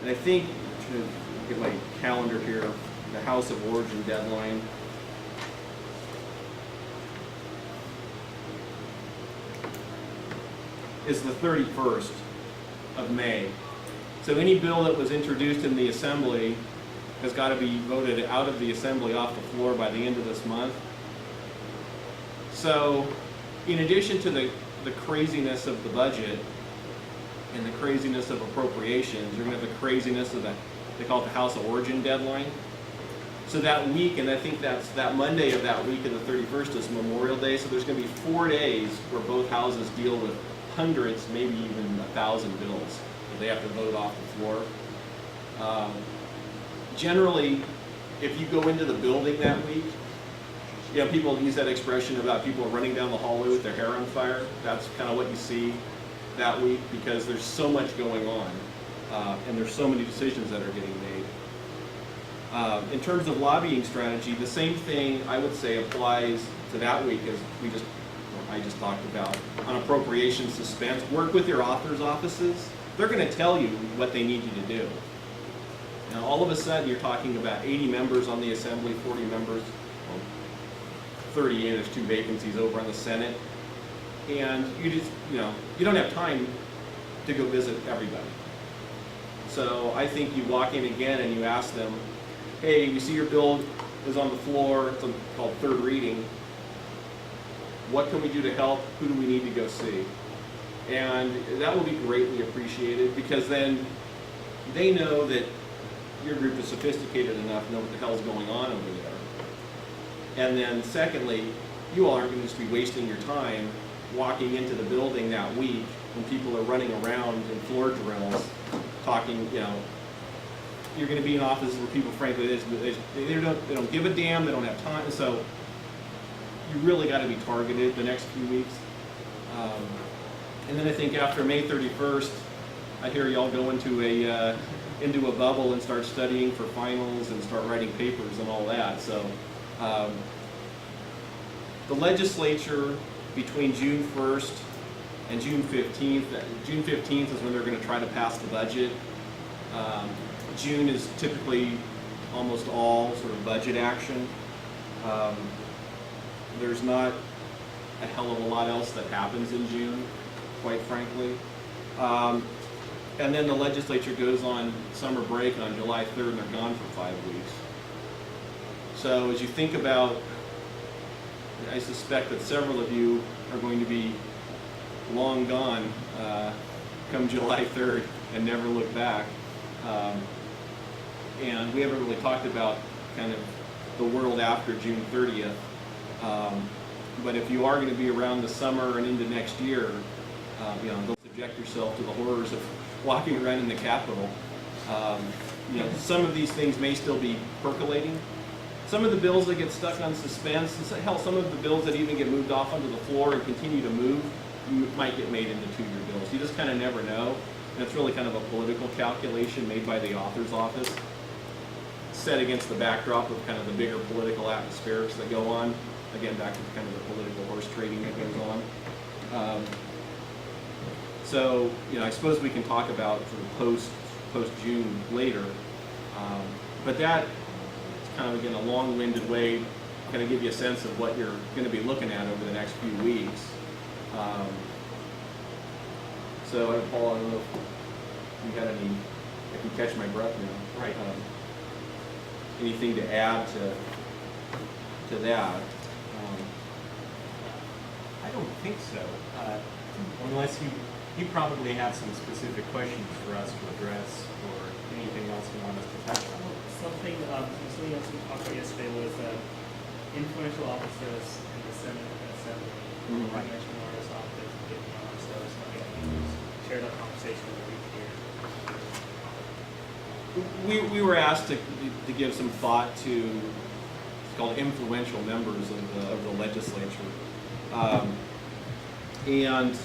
And I think, to get my calendar here, the House of Origin deadline is the 31st of May. So any bill that was introduced in the Assembly has got to be voted out of the Assembly off the floor by the end of this month. So in addition to the craziness of the budget and the craziness of appropriations, you're going to have the craziness of they call it the House of Origin deadline. So that week, and I think that's that Monday of that week of the 31st is Memorial Day, so there's going to be 4 days where both houses deal with hundreds, maybe even 1,000 bills that they have to vote off the floor. Generally, if you go into the building that week, you know, people use that expression about people running down the hallway with their hair on fire. That's kind of what you see that week because there's so much going on and there's so many decisions that are getting made. In terms of lobbying strategy, the same thing I would say applies to that week as I just talked about on appropriation suspense. Work with your author's offices. They're going to tell you what they need you to do. Now, all of a sudden, you're talking about 80 members on the Assembly, 40 members, well, 38. There's 2 vacancies over on the Senate, and you don't have time to go visit everybody. So I think you walk in again and you ask them, hey, we see your bill is on the floor. It's called third reading. What can we do to help? Who do we need to go see? And that will be greatly appreciated because then they know that your group is sophisticated enough to know what the hell is going on over there. And then secondly, you all aren't going to just be wasting your time walking into the building that week when people are running around in floor drills talking, you know, you're going to be in offices where people, frankly, they don't give a damn, they don't have time, so you really got to be targeted the next few weeks. And then I think after May 31st, I hear y'all go into a bubble and start studying for finals and start writing papers and all that. So the legislature between June 1st and June 15th, June 15th is when they're going to try to pass the budget. June is typically almost all sort of budget action. There's not a hell of a lot else that happens in June, quite frankly. And then the legislature goes on summer break on July 3rd and they're gone for 5 weeks. So as you think about, I suspect that several of you are going to be long gone come July 3rd and never look back. And we haven't really talked about kind of the world after June 30th. But if you are going to be around the summer and into next year, don't subject yourself to the horrors of walking around in the Capitol. Some of these things may still be percolating. Some of the bills that get stuck on suspense, hell, some of the bills that even get moved off onto the floor and continue to move might get made into 2-year bills. You just kind of never know. And it's really kind of a political calculation made by the author's office, set against the backdrop of kind of the bigger political atmospherics that go on. Again, back to kind of the political horse trading that goes on. So, I suppose we can talk about sort of post-June later. But that is kind of, again, a long-winded way to kind of give you a sense of what you're going to be looking at over the next few weeks. So, Paul, I don't know if you had any, I can catch my breath now. Right. Anything to add to that? I don't think so, unless you probably have some specific questions for us to address or anything else you want us to touch on. Something else we talked about yesterday was influential officers in the Senate and Assembly. Mm-hmm. I mentioned Laura's office, so something we shared that conversation with you here. We were asked to give some thought to, it's called influential members of the legislature. And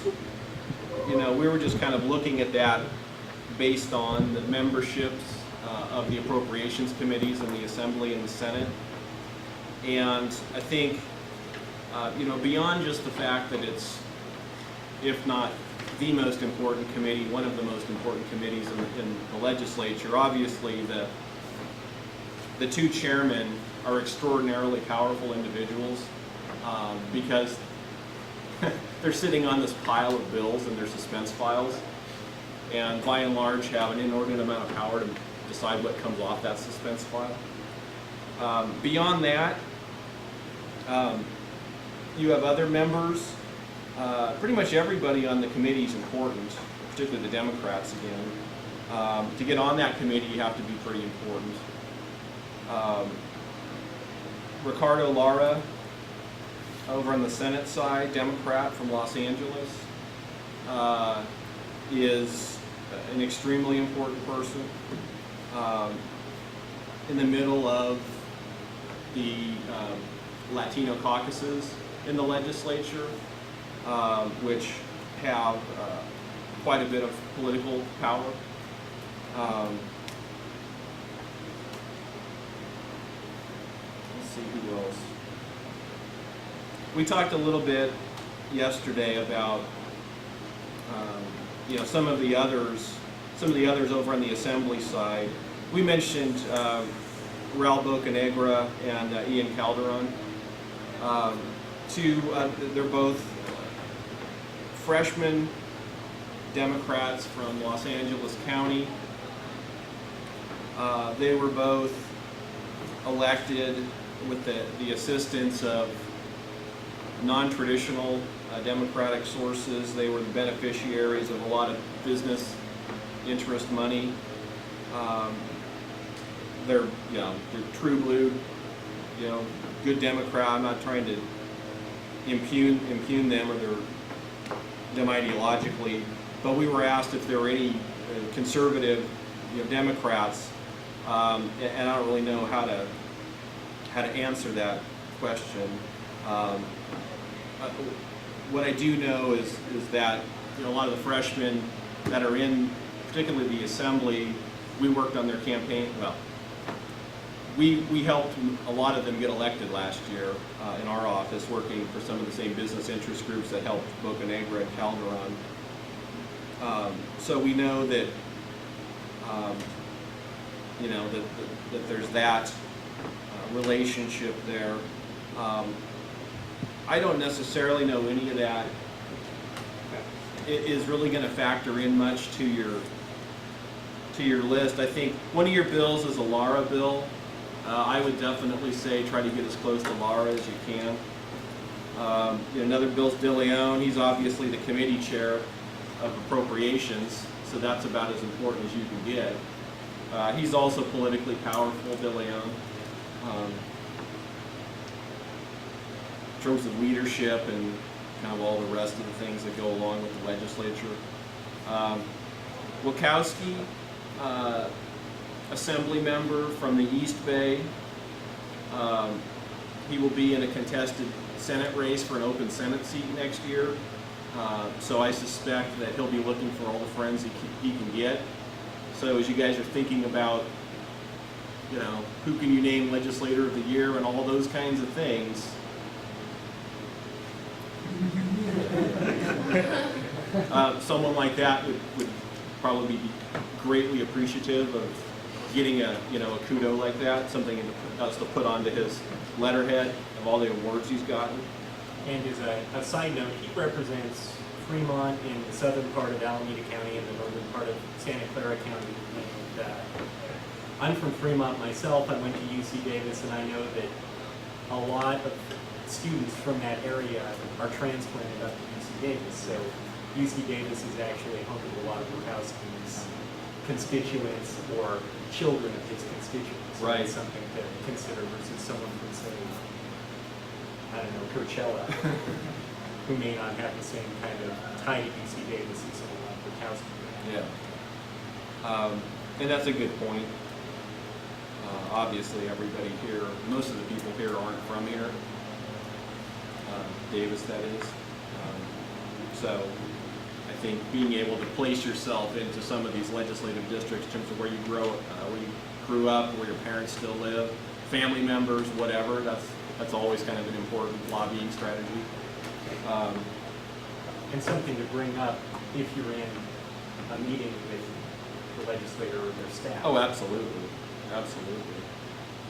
we were just kind of looking at that based on the memberships of the appropriations committees in the Assembly and the Senate. And I think, beyond just the fact that it's, if not the most important committee, one of the most important committees in the legislature. Obviously, the two chairmen are extraordinarily powerful individuals because they're sitting on this pile of bills and their suspense files, and by and large have an inordinate amount of power to decide what comes off that suspense file. Beyond that, you have other members. Pretty much everybody on the committee is important, particularly the Democrats again. To get on that committee, you have to be pretty important. Ricardo Lara, over on the Senate side, Democrat from Los Angeles, is an extremely important person. In the middle of the Latino caucuses in the legislature, which have quite a bit of political power. Let's see who else. We talked a little bit yesterday about some of the others over on the assembly side. We mentioned Raul Bocanegra and Ian Calderon. They're both freshman Democrats from Los Angeles County. They were both elected with the assistance of non-traditional Democratic sources. They were the beneficiaries of a lot of business interest money. They're true blue, good Democrat. I'm not trying to impugn them or them ideologically, but we were asked if there were any conservative Democrats, and I don't really know how to answer that question. What I do know is that a lot of the freshmen that are in, particularly the assembly, we worked on their campaign. Well, we helped a lot of them get elected last year in our office, working for some of the same business interest groups that helped Bocanegra and Calderon. So we know that that there's that relationship there. I don't necessarily know any of that is really going to factor in much to your list. I think one of your bills is a Lara bill. I would definitely say try to get as close to Lara as you can. Another bill's De Leon. He's obviously the committee chair of appropriations, so that's about as important as you can get. He's also politically powerful, De Leon. In terms of leadership and kind of all the rest of the things that go along with the legislature. Wachowski, assembly member from the East Bay. He will be in a contested Senate race for an open Senate seat next year. So I suspect that he'll be looking for all the friends he can get. So as you guys are thinking about, who can you name legislator of the year and all those kinds of things, someone like that would probably be greatly appreciative of getting a kudo like that, something else to put onto his letterhead of all the awards he's gotten. And as a side note, he represents Fremont in the southern part of Alameda County and the northern part of Santa Clara County. And I'm from Fremont myself. I went to UC Davis, and I know that a lot of students from that area are transplanted up to UC Davis. So UC Davis is actually home to a lot of Wachowski's constituents or children of his constituents. So right. That's something to consider versus someone from, say, I don't know, Coachella, who may not have the same kind of tie to UC Davis as someone like Wachowski. Yeah. And that's a good point. Obviously, everybody here, most of the people here aren't from here. Davis, that is. So I think being able to place yourself into some of these legislative districts in terms of where you grew up, where your parents still live, family members, whatever, that's always kind of an important lobbying strategy. And something to bring up if you're in a meeting with the legislator or their staff. Oh, absolutely, absolutely.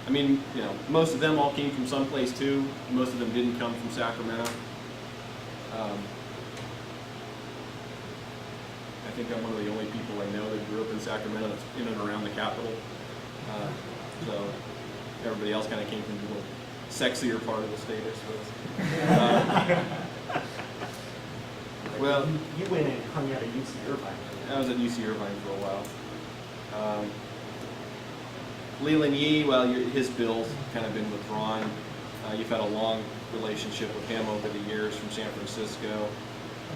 I mean, you know, most of them all came from someplace too. Most of them didn't come from Sacramento. I think I'm one of the only people I know that grew up in Sacramento that's in and around the Capitol. So everybody else kind of came from the little sexier part of the state, I suppose. Well, you went and hung out at UC Irvine. I was at UC Irvine for a while. Leland Yee, well, his bill's kind of been withdrawn. You've had a long relationship with him over the years from San Francisco.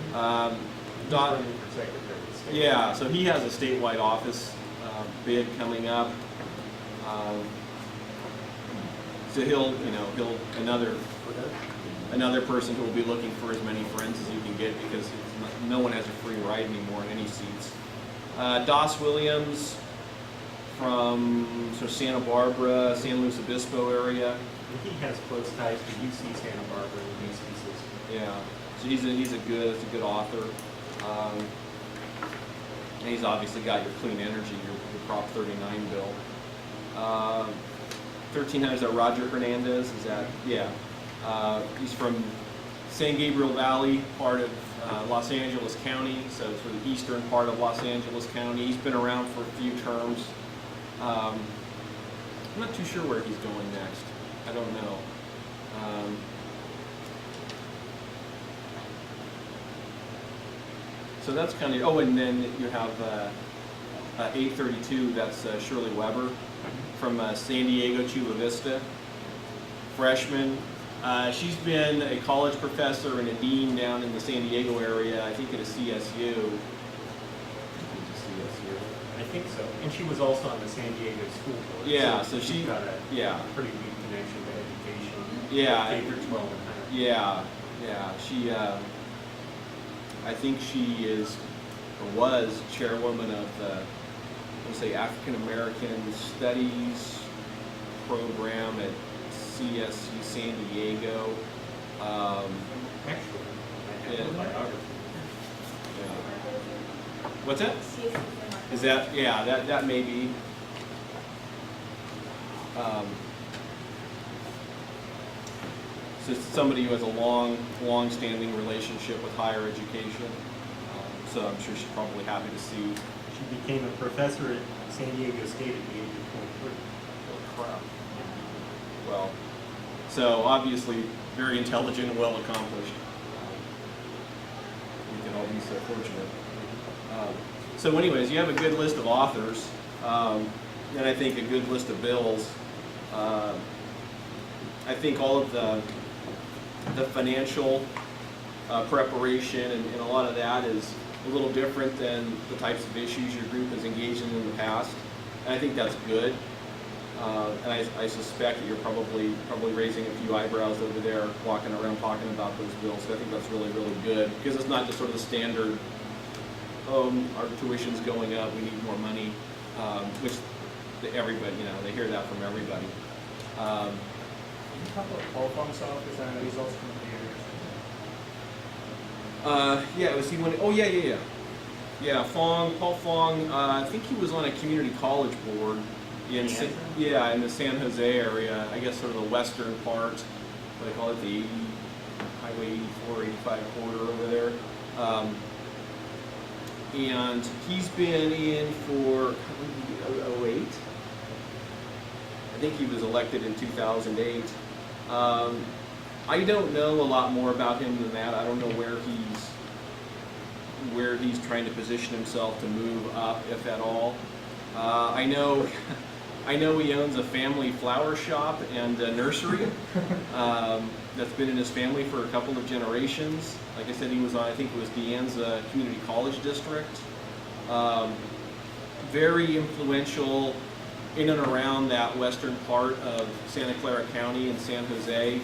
He's running for secretary of state. Yeah, so he has a statewide office bid coming up. So he'll another person who will be looking for as many friends as you can get, because no one has a free ride anymore in any seats. Doss Williams from sort of Santa Barbara, San Luis Obispo area. And he has close ties to UC Santa Barbara and the UC system. Yeah, so he's a good author. And he's obviously got your clean energy, your Prop 39 bill. 1300, is that Roger Hernandez? Is that, yeah. He's from San Gabriel Valley, part of Los Angeles County, so sort of the eastern part of Los Angeles County. He's been around for a few terms. I'm not too sure where he's going next. I don't know. So that's kind of, oh, and then you have 832, that's Shirley Weber from San Diego, Chula Vista, freshman. She's been a college professor and a dean down in the San Diego area, I think at a CSU. I think so. And she was also on the San Diego school board. Yeah, so she's got a yeah. pretty deep connection to education. Yeah. K through 12 and higher. Yeah. She, I think she is, or was, chairwoman of the, let's say, African American Studies program at CSU San Diego. Actually, I have Yeah. a biography. Yeah. What's that? Is that, yeah, that may be. So it's somebody who has a long-standing relationship with higher education. So I'm sure she's probably happy to see. She became a professor at San Diego State at the age of 23. Oh, crap. Well, so obviously very intelligent and well accomplished. We can all be so fortunate. So anyways, you have a good list of authors, and I think a good list of bills. I think all of the financial preparation and a lot of that is a little different than the types of issues your group has engaged in the past. And I think that's good. And I suspect that you're probably raising a few eyebrows over there, walking around talking about those bills. So I think that's really, really good, because it's not just sort of the standard, our tuition's going up, we need more money, which everybody, they hear that from everybody. Can you talk about Paul Fong's office? I know he's also from here. Yeah, was he one? Oh, yeah. Yeah, Paul Fong. I think he was on a community college board in in the San Jose area. I guess sort of the western part. What they call it, the Highway 84, 85 corridor over there. And he's been in for 08. I think he was elected in 2008. I don't know a lot more about him than that. I don't know where he's trying to position himself to move up, if at all. I know he owns a family flower shop and a nursery that's been in his family for a couple of generations. Like I said, he was on, I think it was Deanne's Community College District. Very influential in and around that western part of Santa Clara County and San Jose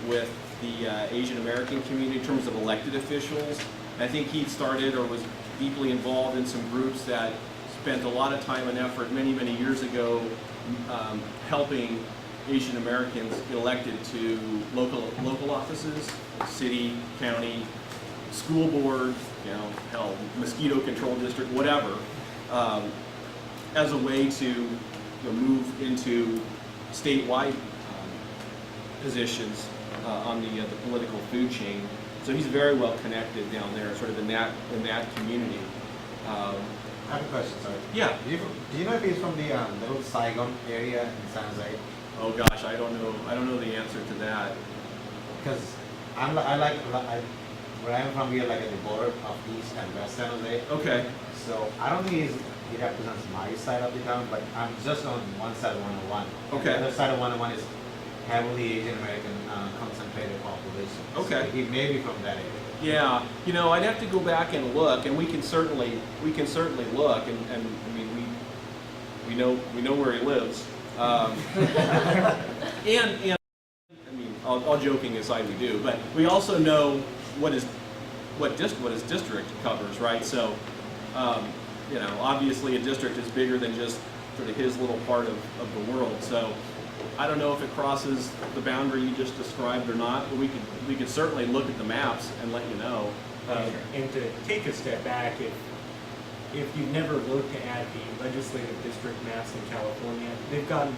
with the Asian American community in terms of elected officials. And I think he started or was deeply involved in some groups that spent a lot of time and effort many, many years ago helping Asian Americans get elected to local offices, city, county, school board, hell, mosquito control district, whatever, as a way to move into statewide positions on the political food chain. So he's very well connected down there, sort of in that community. I have a question, sorry. Yeah. Do you know if he's from the little Saigon area in San Jose? Oh gosh, I don't know the answer to that. Because where I'm from, we are like at the border of East and West San Jose. Okay. So I don't think he represents my side of the town, but I'm just on one side of 101. Okay. The other side of 101 is heavily Asian American concentrated population. Okay. So he may be from that area. Yeah, I'd have to go back and look, and we can certainly look, and I mean we know where he lives, and I mean all joking aside, we do, but we also know what his district covers, right? So obviously a district is bigger than just sort of his little part of the world. So I don't know if it crosses the boundary you just described or not, but we could certainly look at the maps and let you know. And to take a step back, if you've never looked at the legislative district maps in California, they've gotten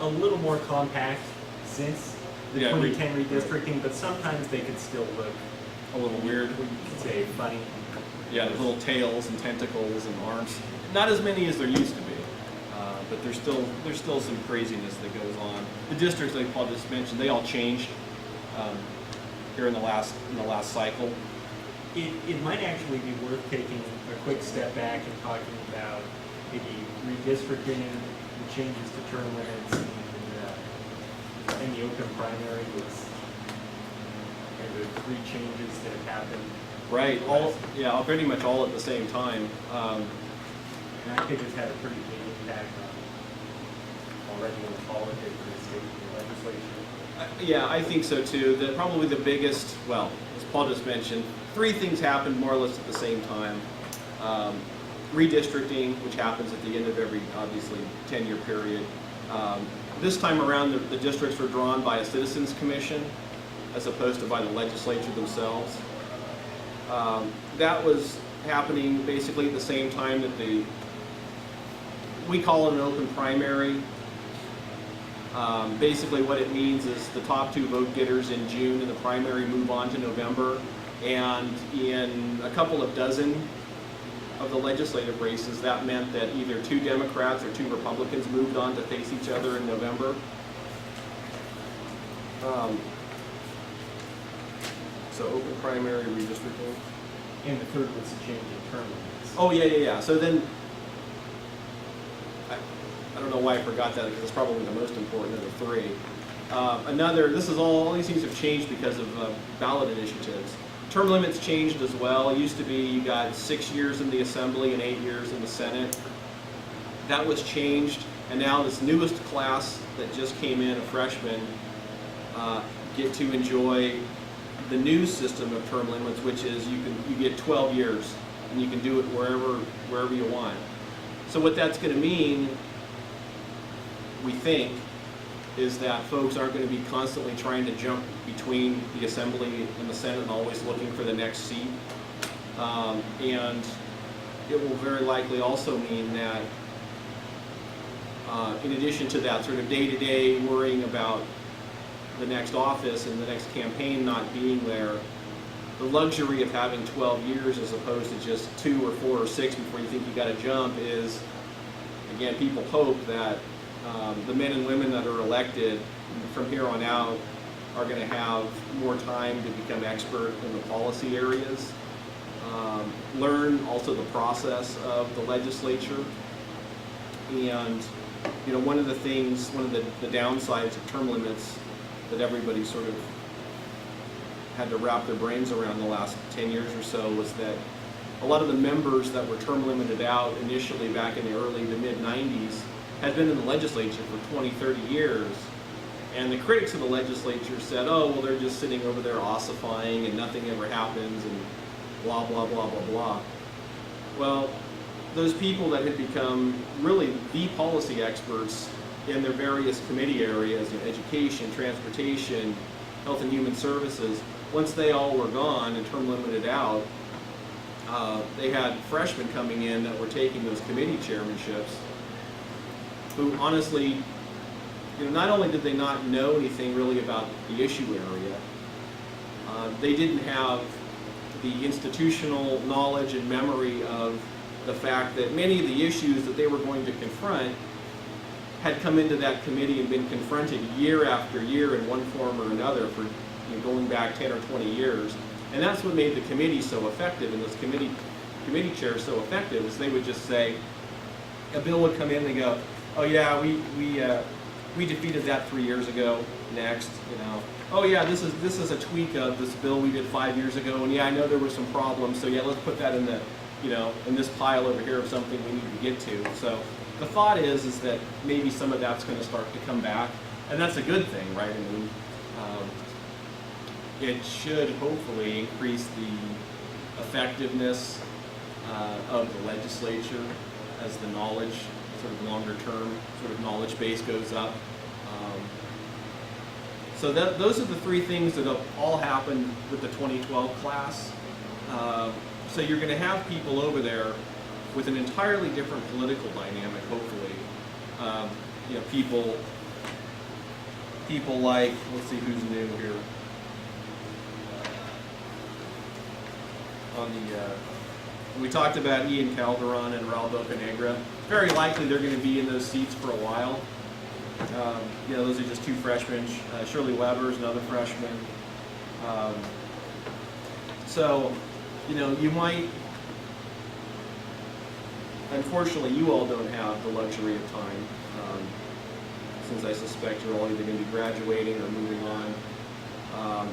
a little more compact since the 2010 redistricting, but sometimes they could still look a little weird. You could say funny. Yeah, there's little tails and tentacles and arms. Not as many as there used to be, but there's still some craziness that goes on. The districts, like Paul just mentioned, they all changed here in the last cycle. It might actually be worth taking a quick step back and talking about maybe redistricting, the changes to term limits, and the open primary was the 3 changes that have happened. Right. Pretty much all at the same time. And I think it's had a pretty big impact already in the politics of the state legislature. Yeah, I think so too. Probably the biggest, well, as Paul just mentioned, 3 things happened more or less at the same time. Redistricting, which happens at the end of every, obviously, 10-year period. This time around, the districts were drawn by a citizens commission as opposed to by the legislature themselves. That was happening basically at the same time that we call it an open primary. Basically what it means is the top 2 vote getters in June in the primary move on to November, and in a couple of dozen of the legislative races, that meant that either 2 Democrats or 2 Republicans moved on to face each other in November. So open primary, redistricting. And the third was a change in term limits. Oh, yeah. So then, I don't know why I forgot that, because it's probably the most important of the 3. All these things have changed because of ballot initiatives. Term limits changed as well. It used to be you got 6 years in the Assembly and 8 years in the Senate. That was changed, and now this newest class that just came in, a freshman, get to enjoy the new system of term limits, which is you get 12 years, and you can do it wherever you want. So what that's going to mean, we think, is that folks aren't going to be constantly trying to jump between the Assembly and the Senate and always looking for the next seat. And it will very likely also mean that in addition to that sort of day-to-day worrying about the next office and the next campaign not being there, the luxury of having 12 years as opposed to just 2 or 4 or 6 before you think you got to jump is, again, people hope that the men and women that are elected from here on out are going to have more time to become expert in the policy areas, learn also the process of the legislature, and one of the downsides of term limits that everybody sort of had to wrap their brains around the last 10 years or so was that a lot of the members that were term limited out initially back in the early to mid 90s had been in the legislature for 20, 30 years. And the critics of the legislature said, oh, well, they're just sitting over there ossifying and nothing ever happens and blah, blah, blah, blah, blah. Well, those people that had become really the policy experts in their various committee areas, education, transportation, health and human services, once they all were gone and term limited out, they had freshmen coming in that were taking those committee chairmanships, who honestly, not only did they not know anything really about the issue area, they didn't have the institutional knowledge and memory of the fact that many of the issues that they were going to confront had come into that committee and been confronted year after year in one form or another for going back 10 or 20 years. And that's what made the committee so effective, and those committee chairs so effective, is they would just say, a bill would come in and they go, oh yeah, we defeated that 3 years ago, next, oh yeah, this is a tweak of this bill we did 5 years ago, and yeah, I know there were some problems, so yeah, let's put that in the, in this pile over here of something we need to get to. So the thought is that maybe some of that's going to start to come back, and that's a good thing, right? I mean, it should hopefully increase the effectiveness of the legislature as the knowledge, sort of longer term, sort of knowledge base goes up. So those are the three things that have all happened with the 2012 class. So you're going to have people over there with an entirely different political dynamic, hopefully. People like, let's see who's new here. We talked about Ian Calderon and Raul Bocanegra. Very likely they're going to be in those seats for a while. Those are just two freshmen. Shirley Weber is another freshman. So, you might, unfortunately, you all don't have the luxury of time, since I suspect you're all either going to be graduating or moving on.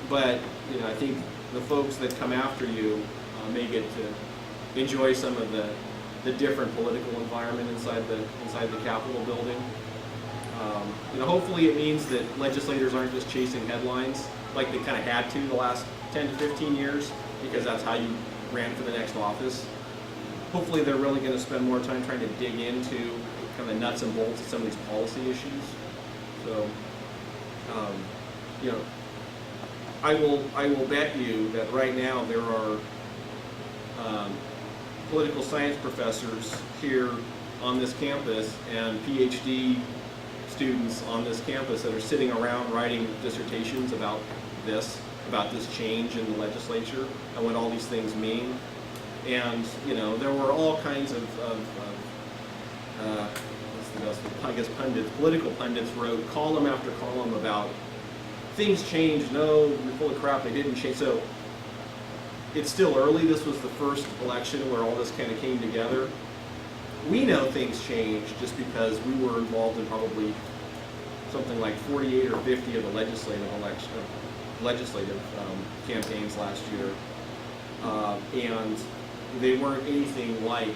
But, I think the folks that come after you may get to enjoy some of the different political environment inside the Capitol building. Hopefully it means that legislators aren't just chasing headlines like they kind of had to the last 10 to 15 years, because that's how you ran for the next office. Hopefully they're really going to spend more time trying to dig into kind of the nuts and bolts of some of these policy issues. So, I will bet you that right now there are political science professors here on this campus and PhD students on this campus that are sitting around writing dissertations about this change in the legislature and what all these things mean. And there were all kinds of what's the best, I guess, political pundits wrote column after column about things changed. No, you're full of crap. They didn't change. So it's still early. This was the first election where all this kind of came together. We know things changed just because we were involved in probably something like 48 or 50 of the legislative campaigns last year, and they weren't anything like,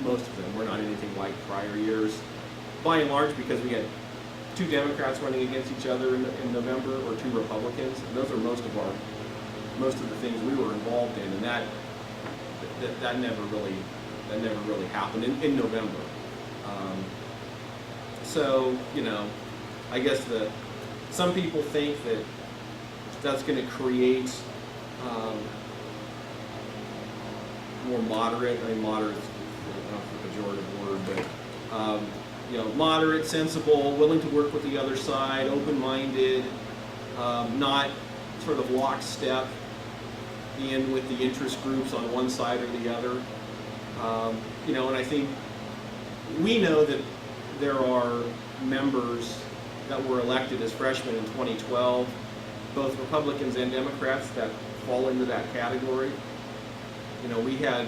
most of them were not anything like prior years, by and large because we had two Democrats running against each other in November, or two Republicans, and those are most of the things we were involved in, and that never really happened in November. So I guess some people think that that's going to create more moderate. I mean, moderate is not the pejorative word, but moderate, sensible, willing to work with the other side, open-minded, not sort of lockstep in with the interest groups on one side or the other. And I think we know that there are members that were elected as freshmen in 2012, both Republicans and Democrats, that fall into that category. We had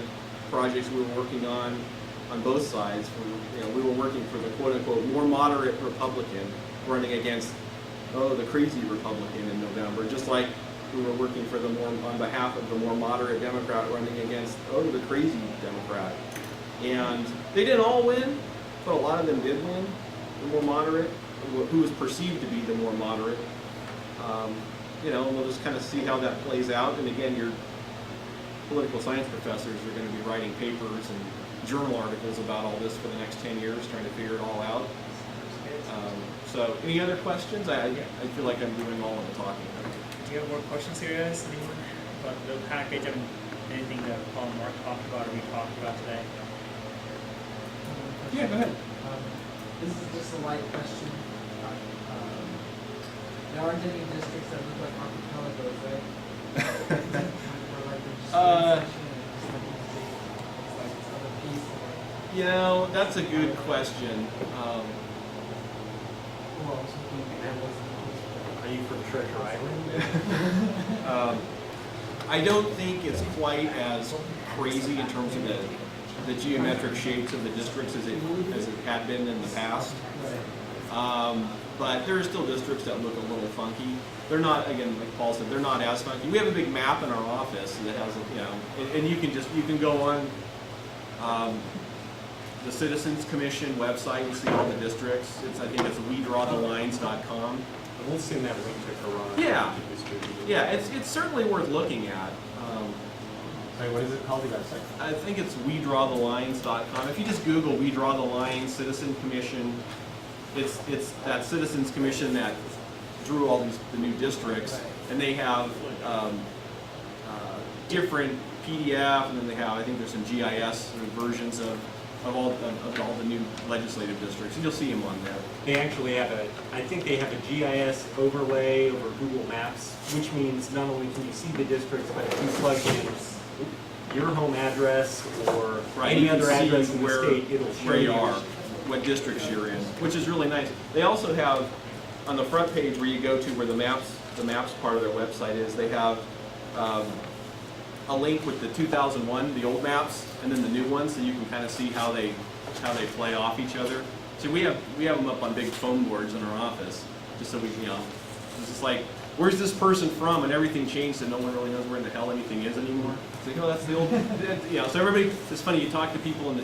projects we were working on both sides. We were working for the quote-unquote more moderate Republican running against, the crazy Republican in November, just like we were working for on behalf of the more moderate Democrat running against, the crazy Democrat. And they didn't all win, but a lot of them did win, the more moderate, who was perceived to be the more moderate. And we'll just kind of see how that plays out. And again, your political science professors are going to be writing papers and journal articles about all this for the next 10 years, trying to figure it all out. So any other questions? I feel like I'm doing all of the talking. Do you have more questions here, guys? Anyone about the package and anything that Paul and Mark talked about or we talked about today? Yeah, go ahead. This is just a light question. There aren't any districts that look like archipelagos, right? Or like they're just one section and it's like one big, it's like it's on a piece or, You know, that's a good question. well, I was hoping that wasn't. Are you from Treasure Island? I don't think it's quite as crazy in terms of the geometric shapes of the districts as it had been in the past. But there are still districts that look a little funky. They're not, again, like Paul said, they're not as funky. We have a big map in our office that has, you know, and you can go on the Citizens Commission website and see all the districts. I think it's wedrawthelines.com. We'll send that link to Karan. Yeah. to distribute it. Yeah, it's certainly worth looking at. Sorry, what is it called, the website? I think it's wedrawthelines.com. If you just Google We Draw the Lines Citizen Commission, it's that Citizens Commission that drew all the new districts, and they have different PDF, and then they have, I think there's some GIS versions of all the new legislative districts, and you'll see them on there. They actually have I think they have a GIS overlay over Google Maps, which means not only can you see the districts, but if you plug in your home address or any you can other see address in the where state, it'll show you you. are, what districts you're in, which is really nice. They also have, on the front page where you go to where the maps part of their website is, they have a link with the 2001, the old maps, and then the new ones, so you can kind of see how they play off each other. So we have them up on big foam boards in our office, just so we, you know, it's just like, where's this person from, and everything changed, and no one really knows where in the hell anything is anymore. It's like, oh, that's the old, you know. So everybody, it's funny. You talk to people in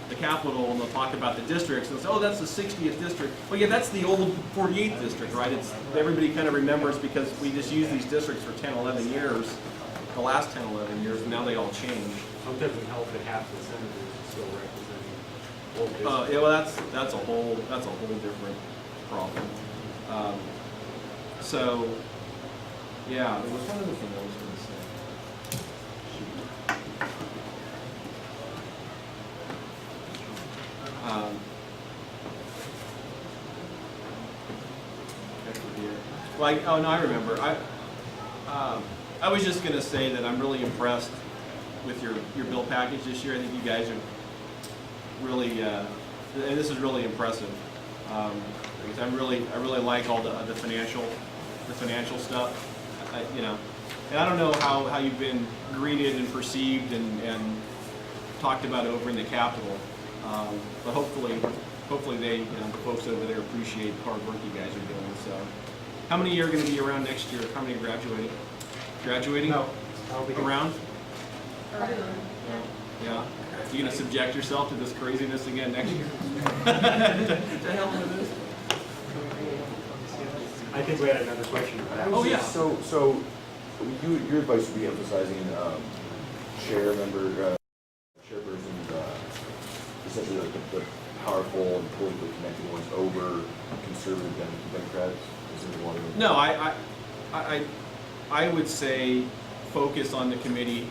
the Capitol, and they'll talk about the districts, and they'll say, oh, that's the 60th district. Well, yeah, that's the old 48th district, right? It's everybody kind of remembers because we just used these districts for 10, 11 years. The last 10, 11 years, and now they all change. It doesn't help that half the senators are still representing old districts. Yeah, well, that's a whole different problem. So, yeah, there was one other thing I was going to say. Oh no, I remember. I was just going to say that I'm really impressed with your bill package this year. I think you guys are really, and this is really impressive. Because I really like all the financial stuff. You know, and I don't know how you've been greeted and perceived and talked about over in the Capitol, but hopefully they, you know, the folks over there appreciate the hard work you guys are doing. So, how many are going to be around next year? How many are graduating? Graduating? No, I'll be Around? Yeah. You gonna subject yourself to this craziness again next year? The hell with this? I think we had another question for that. Oh, yeah. So your advice would be emphasizing chairperson, essentially like the powerful and politically connected ones over conservative Democrats. No, I would say focus on the committee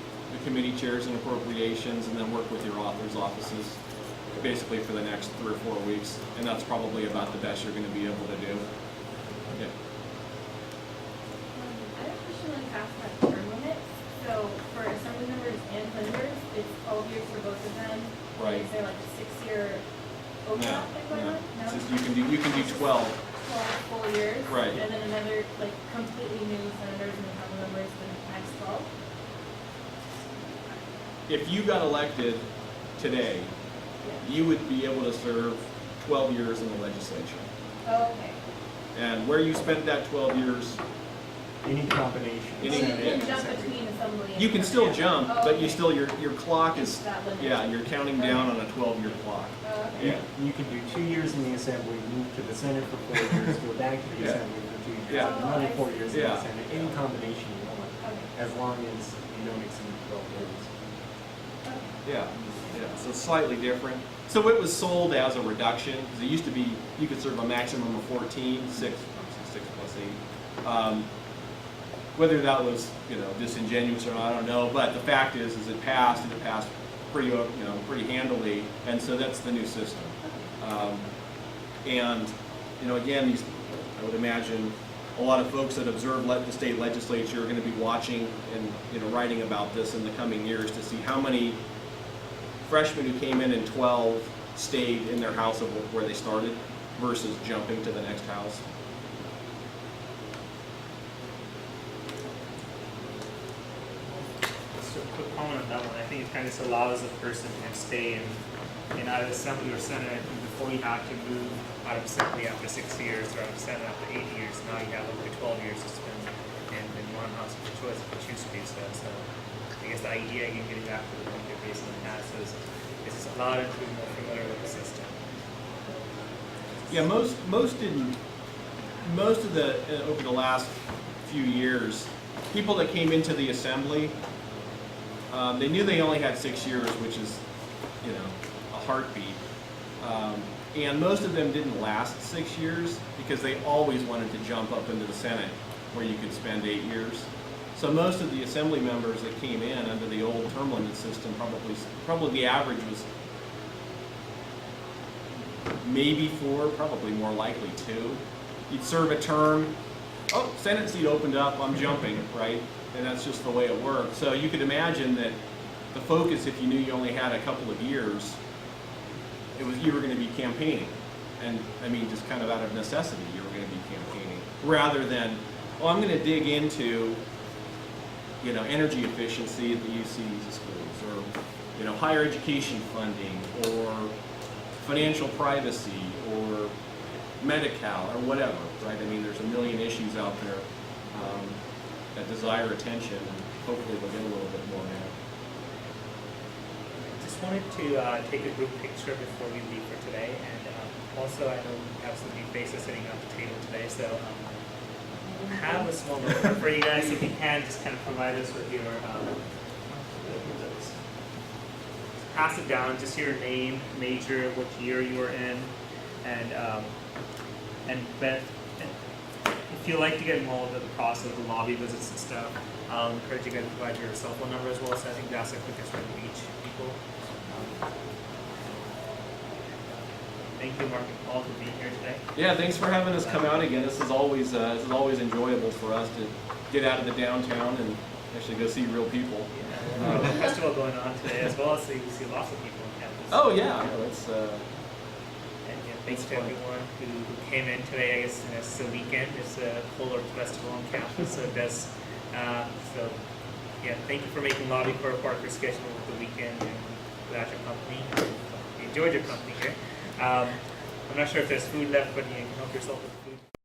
chairs and appropriations, and then work with your authors' offices basically for the next 3 or 4 weeks, and that's probably about the best you're going to be able to do. Yeah. I have a question on past that term limit. So for assembly members and senators, it's 12 years for both of them. Right. Is there like a 6-year No, overlap going no. on? No? It's just you can do 12. 12 full years? Right. And then another like completely new senators and assembly members for the next 12? If you got elected today, you would be able to serve 12 years in the legislature. Oh, okay. And where you spent that 12 years, Any combination. So you can jump between assembly and... you can still jump, Oh, but you okay. still, your clock is, It's that limit. yeah, you're counting down on a 12-year clock. Oh, okay. Yeah. You can do 2 years in the assembly, move to the Senate for 4 years, go back to the Yeah. assembly for 2 years, Yeah. and another 4 years in Yeah. the Senate. Any combination you want, Okay. as long as you don't exceed 12 years. Yeah, yeah, so slightly different. So it was sold as a reduction, because it used to be, you could serve a maximum of 14, 6 plus 8. Whether that was, disingenuous or not, I don't know, but the fact is it passed, and it passed pretty, pretty handily, and so that's the new system. And, again, I would imagine a lot of folks that observe the state legislature are going to be watching and, writing about this in the coming years to see how many freshmen who came in 12 stayed in their house of where they started versus jumping to the next house. Just a quick comment on that one. I think it kind of allows a person to stay in either assembly or senate before you have to move out of assembly after 6 years or out of senate after 8 years. Now you have up to 12 years to spend in one house of your choice, which used to be so. So I guess the idea, again, getting back to the point you're based on that, is it's allowed to be more familiar with the system. Yeah, most of the over the last few years, people that came into the assembly, they knew they only had 6 years, which is, a heartbeat. And most of them didn't last 6 years because they always wanted to jump up into the Senate where you could spend 8 years. So most of the assembly members that came in under the old term limit system, probably the average was maybe 4, probably more likely 2. You'd serve a term, oh, Senate seat opened up, I'm jumping, right? And that's just the way it worked. So you could imagine that the focus, if you knew you only had a couple of years, you were going to be campaigning. And I mean, just kind of out of necessity, you were going to be campaigning. Rather than, I'm going to dig into, energy efficiency at the UC schools, or, higher education funding, or financial privacy, or Medi-Cal, or whatever, right? I mean, there's a million issues out there that desire attention, and hopefully we'll get a little bit more now. Just wanted to take a group picture before we leave for today, and also I know we have some new faces sitting at the table today, so have a small note for you guys. If you can, just kind of provide us with your pass it down, just your name, major, what year you were in, and Beth, if you like to get involved in the process of the lobby visits and stuff, I'll encourage you guys to provide your cell phone number as well, so I think that's the quickest way to reach people. Thank you, Mark and Paul, for being here today. Yeah, thanks for having us come out again. This is always enjoyable for us to get out of the downtown and actually go see real people. Yeah, we have a festival going on today as well, so you can see lots of people on campus. Oh yeah, it's. And thanks to everyone who came in today. I guess it's a weekend. It's a Fuller Festival on campus, so it does. Thank you for making lobby for a part of your schedule with the weekend and without your company. We enjoyed your company here. I'm not sure if there's food left, but you can help yourself with food.